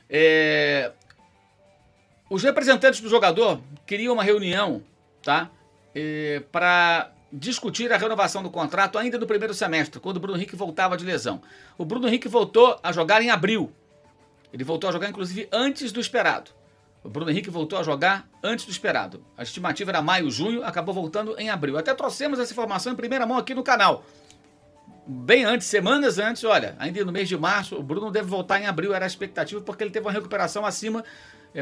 É, os representantes do jogador queriam uma reunião, tá? Para discutir a renovação do contrato ainda no primeiro semestre, quando o Bruno Henrique voltava de lesão. O Bruno Henrique voltou a jogar em abril. Ele voltou a jogar, inclusive, antes do esperado. O Bruno Henrique voltou a jogar antes do esperado. A estimativa era maio, junho, acabou voltando em abril. Até trouxemos essa informação em primeira mão aqui no canal. Bem antes, semanas antes, olha, ainda no mês de março, o Bruno deve voltar em abril, era a expectativa, porque ele teve uma recuperação acima,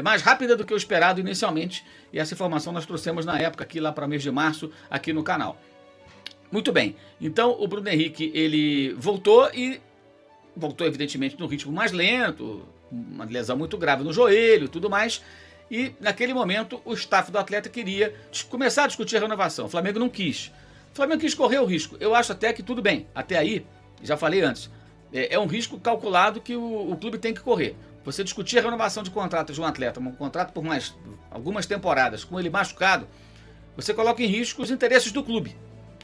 mais rápida do que o esperado inicialmente, e essa informação nós trouxemos na época, aqui lá para o mês de março, aqui no canal. Muito bem, então o Bruno Henrique, ele voltou evidentemente no ritmo mais lento, uma lesão muito grave no joelho e tudo mais, e naquele momento o staff do atleta queria começar a discutir a renovação. O Flamengo não quis. O Flamengo quis correr o risco. Eu acho até que tudo bem. Até aí, já falei antes, é um risco calculado que o clube tem que correr. Você discutir a renovação de contrato de um atleta, um contrato por mais algumas temporadas, com ele machucado, você coloca em risco os interesses do clube.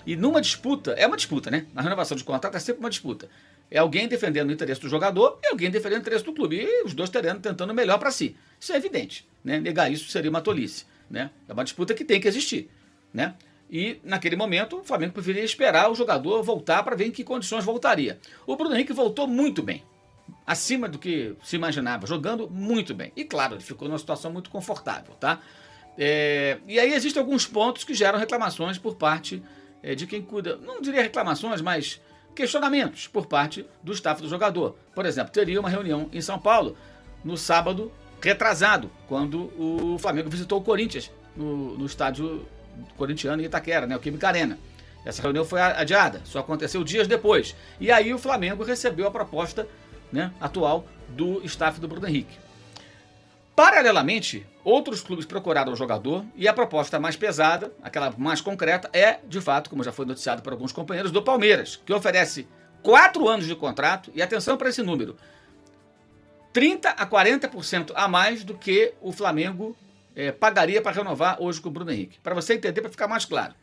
E numa disputa, é uma disputa, né? Na renovação de contrato é sempre uma disputa. É alguém defendendo o interesse do jogador e alguém defendendo o interesse do clube. E os dois tentando o melhor para si. Isso é evidente, né? Negar isso seria uma tolice, né? É uma disputa que tem que existir, né? E, naquele momento, o Flamengo preferia esperar o jogador voltar para ver em que condições voltaria. O Bruno Henrique voltou muito bem, acima do que se imaginava, jogando muito bem. E, claro, ele ficou numa situação muito confortável, tá? E aí existem alguns pontos que geram reclamações por parte de quem cuida, não diria reclamações, mas questionamentos por parte do staff do jogador. Por exemplo, teria uma reunião em São Paulo no sábado retrasado, quando o Flamengo visitou o Corinthians no estádio corintiano em Itaquera, né, o Química Arena. Essa reunião foi adiada, só aconteceu dias depois. E aí o Flamengo recebeu a proposta, né, atual do staff do Bruno Henrique. Paralelamente, outros clubes procuraram o jogador e a proposta mais pesada, aquela mais concreta, é, de fato, como já foi noticiado por alguns companheiros, do Palmeiras, que oferece 4 anos de contrato, e atenção para esse número, 30% a 40% a mais do que o Flamengo pagaria para renovar hoje com o Bruno Henrique. Para você entender, para ficar mais claro.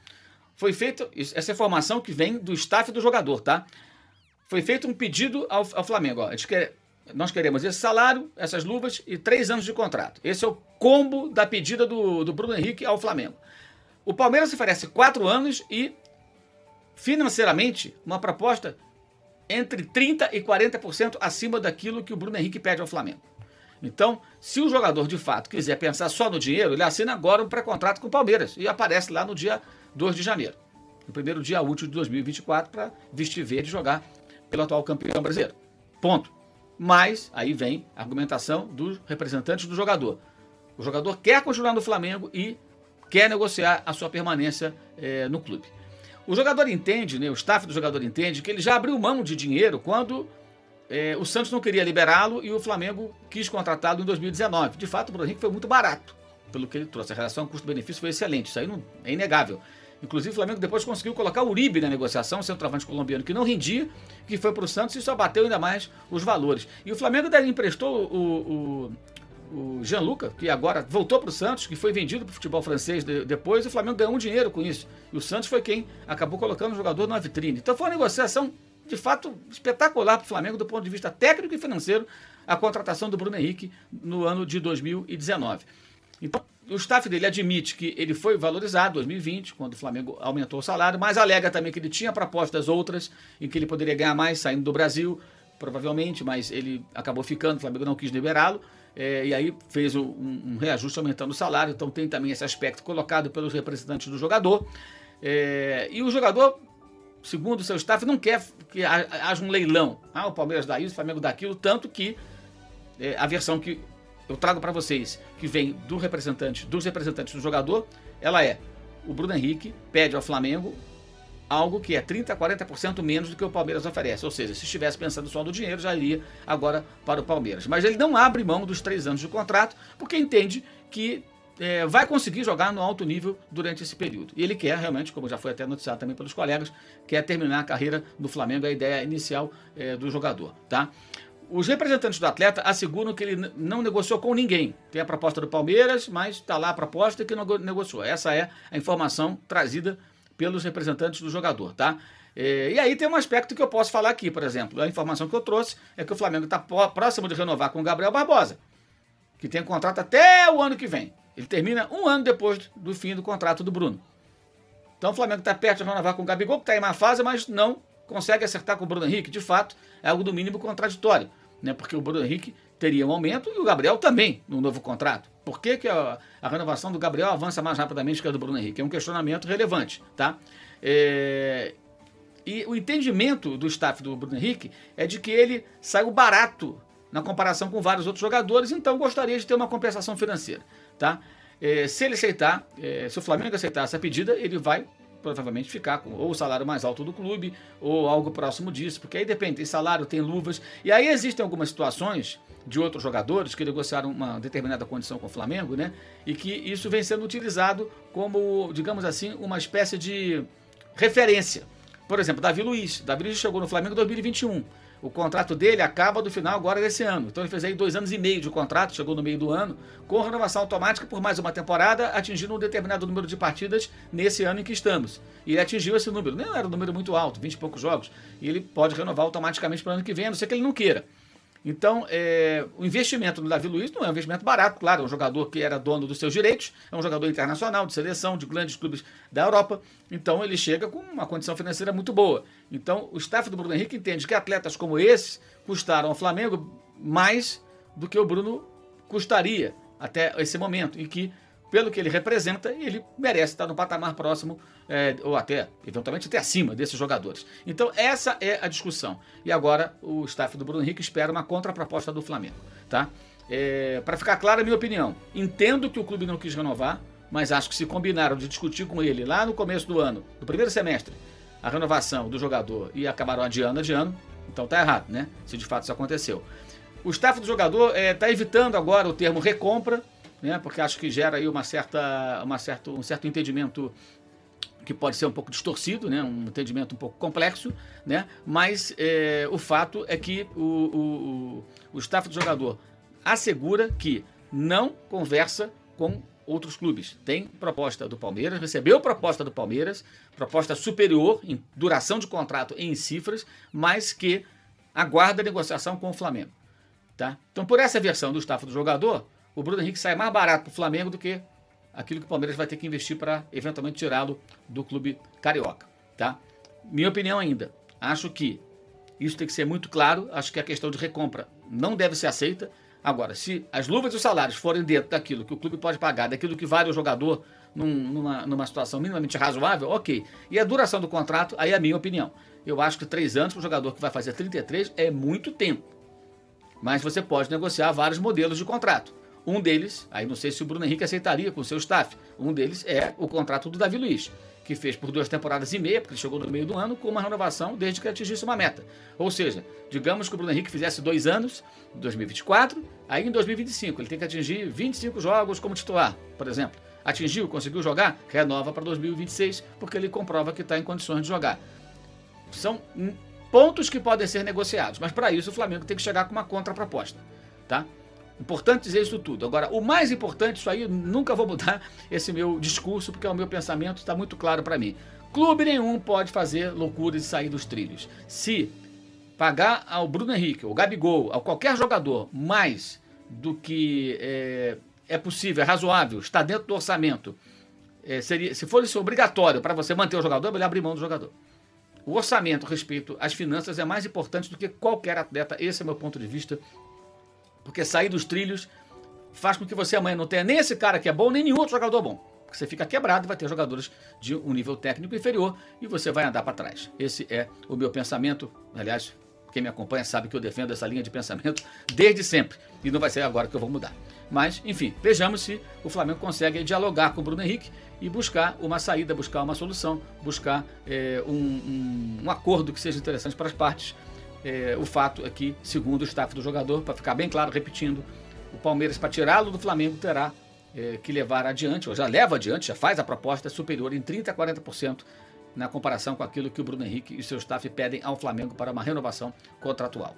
Foi feita essa informação que vem do staff do jogador, tá? Foi feito um pedido ao Flamengo. Ó, nós queremos esse salário, essas luvas e 3 anos de contrato. Esse é o combo da pedida do Bruno Henrique ao Flamengo. O Palmeiras oferece 4 anos e, financeiramente, uma proposta entre 30% e 40% acima daquilo que o Bruno Henrique pede ao Flamengo. Então, se o jogador de fato quiser pensar só no dinheiro, ele assina agora um pré-contrato com o Palmeiras e aparece lá no dia 2 de janeiro, no primeiro dia útil de 2024, para vestir verde e jogar pelo atual campeão brasileiro. Ponto. Mas aí vem a argumentação dos representantes do jogador. O jogador quer continuar no Flamengo e quer negociar a sua permanência no clube. O jogador entende, né, o staff do jogador entende que ele já abriu mão de dinheiro quando o Santos não queria liberá-lo e o Flamengo quis contratá-lo em 2019. De fato, o Bruno Henrique foi muito barato, pelo que ele trouxe. A relação custo-benefício foi excelente, isso aí não, é inegável. Inclusive, o Flamengo depois conseguiu colocar o Uribe na negociação, centroavante colombiano que não rendia, que foi para o Santos e só bateu ainda mais os valores. E o Flamengo daí emprestou o Gianluca, que agora voltou para o Santos, que foi vendido para o futebol francês depois, e o Flamengo ganhou um dinheiro com isso. E o Santos foi quem acabou colocando o jogador na vitrine. Então foi uma negociação de fato espetacular para o Flamengo do ponto de vista técnico e financeiro, a contratação do Bruno Henrique no ano de 2019. Então, o staff dele admite que ele foi valorizado em 2020, quando o Flamengo aumentou o salário, mas alega também que ele tinha propostas outras, em que ele poderia ganhar mais saindo do Brasil, provavelmente, mas ele acabou ficando, o Flamengo não quis liberá-lo, e aí fez um reajuste aumentando o salário, então tem também esse aspecto colocado pelos representantes do jogador. E o jogador, segundo o seu staff, não quer que haja um leilão. O Palmeiras dá isso, o Flamengo dá aquilo, tanto que a versão que eu trago para vocês, que vem dos representantes do jogador, ela o Bruno Henrique pede ao Flamengo algo que é 30% a 40% menos do que o Palmeiras oferece. Ou seja, se estivesse pensando só no dinheiro, já iria agora para o Palmeiras. Mas ele não abre mão dos 3 anos de contrato, porque entende que vai conseguir jogar no alto nível durante esse período. E ele quer realmente, como já foi até noticiado também pelos colegas, quer terminar a carreira no Flamengo, a ideia inicial do jogador, tá? Os representantes do atleta asseguram que ele não negociou com ninguém. Tem a proposta do Palmeiras, mas está lá a proposta que não negociou. Essa é a informação trazida pelos representantes do jogador, tá? E aí tem um aspecto que eu posso falar aqui, por exemplo. A informação que eu trouxe é que o Flamengo está próximo de renovar com o Gabriel Barbosa. que tem contrato até o ano que vem. Ele termina um ano depois do fim do contrato do Bruno. Então o Flamengo está perto de renovar com o Gabigol, que está em má fase, mas não consegue acertar com o Bruno Henrique. De fato, é algo do mínimo contraditório, né? Porque o Bruno Henrique teria um aumento e o Gabriel também no novo contrato. Por que a renovação do Gabriel avança mais rapidamente que a do Bruno Henrique? É um questionamento relevante, tá? E o entendimento do staff do Bruno Henrique é de que ele saiu barato na comparação com vários outros jogadores, então gostaria de ter uma compensação financeira, tá? Se ele aceitar, se o Flamengo aceitar essa pedida, ele vai provavelmente ficar com ou o salário mais alto do clube ou algo próximo disso, porque aí depende, tem salário, tem luvas, e aí existem algumas situações de outros jogadores que negociaram uma determinada condição com o Flamengo, né? E que isso vem sendo utilizado como, digamos assim, uma espécie de referência. Por exemplo, Davi Luiz. Davi Luiz chegou no Flamengo em 2021. O contrato dele acaba do final agora desse ano. Então ele fez aí 2 anos e meio de contrato, chegou no meio do ano, com renovação automática por mais uma temporada, atingindo um determinado número de partidas nesse ano em que estamos. E ele atingiu esse número. Não era um número muito alto, 20 e poucos jogos. E ele pode renovar automaticamente para o ano que vem, a não ser que ele não queira. Então, o investimento no Davi Luiz não é um investimento barato, claro, é um jogador que era dono dos seus direitos, é um jogador internacional, de seleção, de grandes clubes da Europa, então ele chega com uma condição financeira muito boa. Então, o staff do Bruno Henrique entende que atletas como esses custaram ao Flamengo mais do que o Bruno custaria até esse momento, e que, pelo que ele representa, ele merece estar no patamar próximo, ou até, eventualmente, até acima desses jogadores. Então, essa é a discussão. E agora, o staff do Bruno Henrique espera uma contraproposta do Flamengo. Tá? Para ficar clara a minha opinião, entendo que o clube não quis renovar, mas acho que se combinaram de discutir com ele lá no começo do ano, no primeiro semestre, a renovação do jogador e acabaram adiando, então tá errado, né? Se de fato isso aconteceu. O staff do jogador está evitando agora o termo recompra, né, porque acho que gera aí um certo entendimento que pode ser um pouco distorcido, né, um entendimento um pouco complexo, né, mas o fato é que o staff do jogador assegura que não conversa com outros clubes. Tem proposta do Palmeiras, recebeu proposta do Palmeiras, proposta superior em duração de contrato e em cifras, mas que aguarda a negociação com o Flamengo. Tá? Então, por essa versão do staff do jogador, o Bruno Henrique sai mais barato para o Flamengo do que aquilo que o Palmeiras vai ter que investir para eventualmente tirá-lo do clube carioca. Tá? Minha opinião ainda, acho que isso tem que ser muito claro, acho que a questão de recompra não deve ser aceita. Agora, se as luvas e os salários forem dentro daquilo que o clube pode pagar, daquilo que vale o jogador numa situação minimamente razoável, ok. E a duração do contrato, aí é a minha opinião. Eu acho que 3 anos para o jogador que vai fazer 33 é muito tempo. Mas você pode negociar vários modelos de contrato. Um deles, aí não sei se o Bruno Henrique aceitaria com o seu staff, um deles é o contrato do Davi Luiz, que fez por 2 temporadas e meia, porque ele chegou no meio do ano, com uma renovação desde que atingisse uma meta. Ou seja, digamos que o Bruno Henrique fizesse 2 anos, em 2024, aí em 2025 ele tem que atingir 25 jogos como titular, por exemplo. Atingiu, conseguiu jogar, renova para 2026, porque ele comprova que está em condições de jogar. São pontos que podem ser negociados, mas para isso o Flamengo tem que chegar com uma contraproposta, tá? Importante dizer isso tudo. Agora, o mais importante, isso aí, nunca vou mudar esse meu discurso, porque o meu pensamento está muito claro para mim. Clube nenhum pode fazer loucuras e sair dos trilhos. Se pagar ao Bruno Henrique, ao Gabigol, a qualquer jogador, mais do que é possível, é razoável, está dentro do orçamento, se for isso obrigatório para você manter o jogador, é melhor abrir mão do jogador. O orçamento, respeito às finanças, é mais importante do que qualquer atleta. Esse é o meu ponto de vista. Porque sair dos trilhos faz com que você amanhã não tenha nem esse cara que é bom, nem nenhum outro jogador bom. Porque você fica quebrado e vai ter jogadores de um nível técnico inferior e você vai andar para trás. Esse é o meu pensamento. Aliás, quem me acompanha sabe que eu defendo essa linha de pensamento desde sempre. E não vai ser agora que eu vou mudar. Mas, enfim, vejamos se o Flamengo consegue dialogar com o Bruno Henrique e buscar uma saída, buscar uma solução, buscar um acordo que seja interessante para as partes. O fato é que, segundo o staff do jogador, para ficar bem claro, repetindo, o Palmeiras, para tirá-lo do Flamengo, terá que levar adiante, ou já leva adiante, já faz a proposta superior em 30% a 40% na comparação com aquilo que o Bruno Henrique e seu staff pedem ao Flamengo para uma renovação contratual.